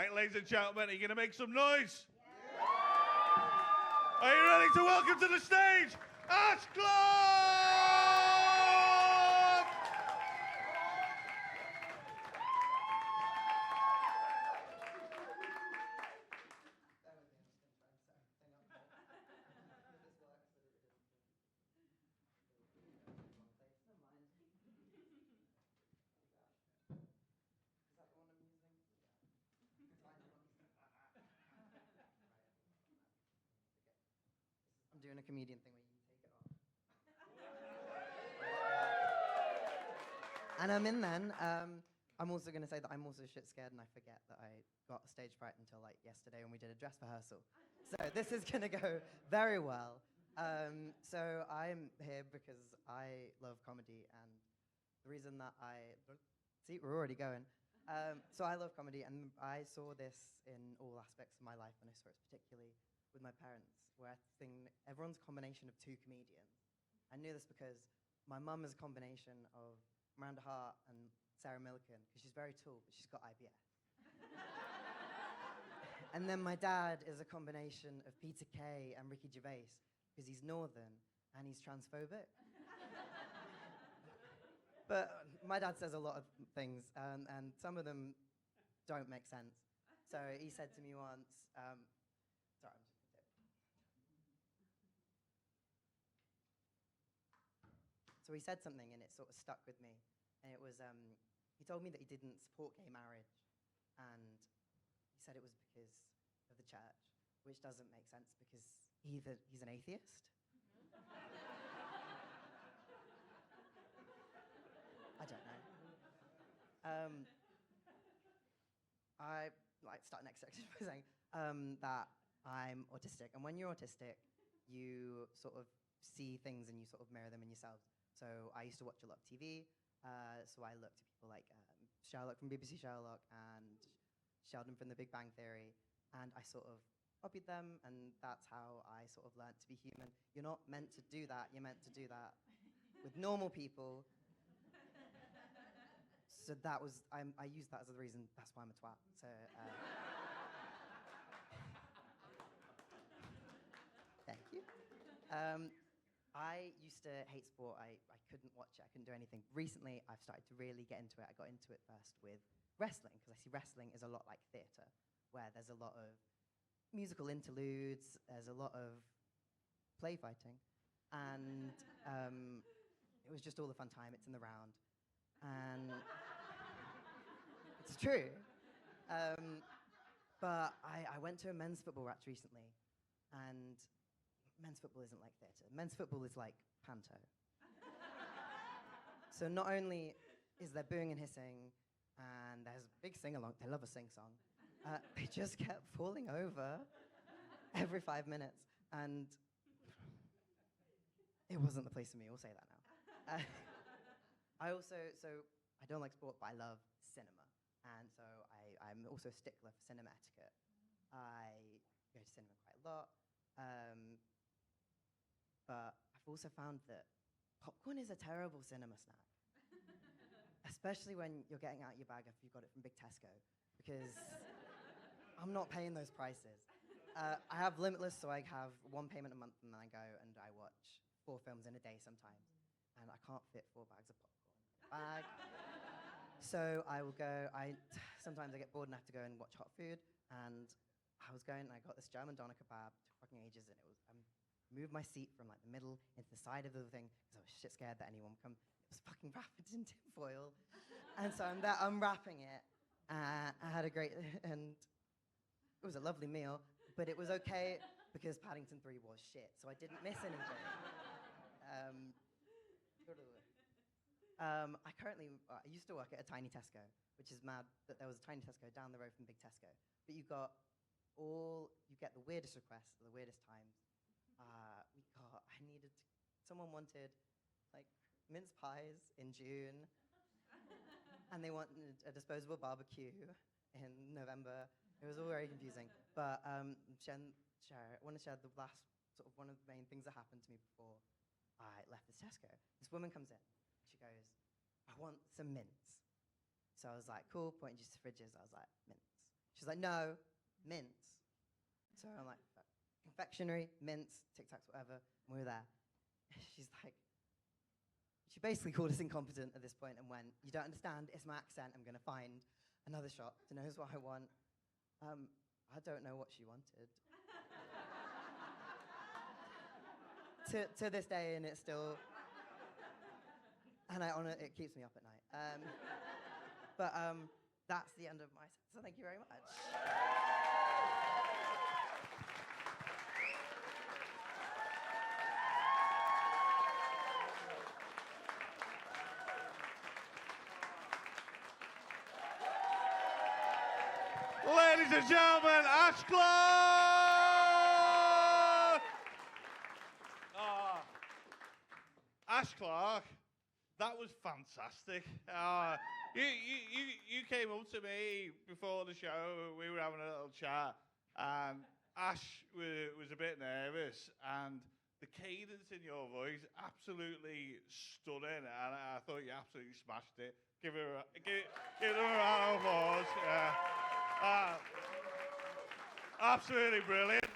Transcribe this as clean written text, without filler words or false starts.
right, ladies and gentlemen, are you going to make some noise? Yeah. Are you ready to welcome to the stage, Ash Club? I'm doing a comedian thing where you take it off. And I'm in then. I'm also going to say that I'm also shit scared and I forget that I got stage fright until like yesterday when we did a dress rehearsal. So this is going to go very well. So I'm here because I love comedy, and the reason that see, we're already going. So I love comedy, and I saw this in all aspects of my life, and I saw it particularly with my parents, where I think everyone's a combination of two comedians. I knew this because my mum is a combination of Miranda Hart and Sarah Millican, because she's very tall, but she's got IBS. And then my dad is a combination of Peter Kay and Ricky Gervais, because he's northern and he's transphobic. But my dad says a lot of things, and some of them don't make sense. So he said to me once, sorry, I'm just gonna do it. So he said something and it sort of stuck with me. And it was, he told me that he didn't support gay marriage. And he said it was because of the church, which doesn't make sense because either he's an atheist. I don't know. I like start next section by saying that I'm autistic, and when you're autistic, you sort of see things and you sort of mirror them in yourselves. So I used to watch a lot of TV, so I looked at people like Sherlock from BBC Sherlock and Sheldon from The Big Bang Theory, and I sort of copied them, and that's how I sort of learned to be human. You're not meant to do that. You're meant to do that with normal people. So that was, I used that as the reason, that's why I'm a twat. So, thank you. I used to hate sport. I couldn't watch it. I couldn't do anything. Recently, I've started to really get into it. I got into it first with wrestling, because I see wrestling is a lot like theatre, where there's a lot of musical interludes, there's a lot of play fighting, and it was just all the fun time. It's in the round. And it's true. But I went to a men's football match recently, and men's football isn't like theatre. Men's football is like panto. So not only is there booing and hissing, and there's a big sing-along, they love a sing-song, they just kept falling over every 5 minutes, and it wasn't the place for me, we'll say that now. I don't like sport, but I love cinema. And so I'm also a stickler for cinema etiquette. I go to cinema quite a lot. But I've also found that popcorn is a terrible cinema snack. Especially when you're getting out your bag after you got it from Big Tesco. Because I'm not paying those prices. I have Limitless, so I have one payment a month, and then I go and I watch 4 films in a day sometimes. And I can't fit 4 bags of popcorn in a bag. So I will go, sometimes I get bored and I have to go and watch hot food. And I was going and I got this German doner kebab, took fucking ages, and it was, moved my seat from like the middle into the side of the thing, because I was shit scared that anyone would come. It was fucking wrapped in tin foil. And so I'm there unwrapping it. I had a great, and it was a lovely meal, but it was okay because Paddington 3 was shit, so I didn't miss anything. I used to work at a tiny Tesco, which is mad that there was a tiny Tesco down the road from Big Tesco. But you get the weirdest requests at the weirdest times. Someone wanted like mince pies in June, and they wanted a disposable barbecue in November. It was all very confusing. But I want to share the last, sort of one of the main things that happened to me before I left this Tesco. This woman comes in. She goes, "I want some mints." So I was like, cool, pointing to the fridges. I was like, mints. She's She's like, no, mints. So I'm like, confectionery, mints, Tic Tacs, whatever. And we were there. She's like, she basically called us incompetent at this point and went, you don't understand, it's my accent, I'm going to find another shop to knows what I want. I don't know what she wanted. to this day, and it's still, and it keeps me up at night. But that's the end of my set, so thank you very much. Ladies and gentlemen, Ash Clark! Ash Clark, that was fantastic. You came up to me before the show, we were having a little chat, and Ash was a bit nervous, and the cadence in your voice, absolutely stunning, and I thought you absolutely smashed it. Give her a round of applause. Yeah. Absolutely brilliant.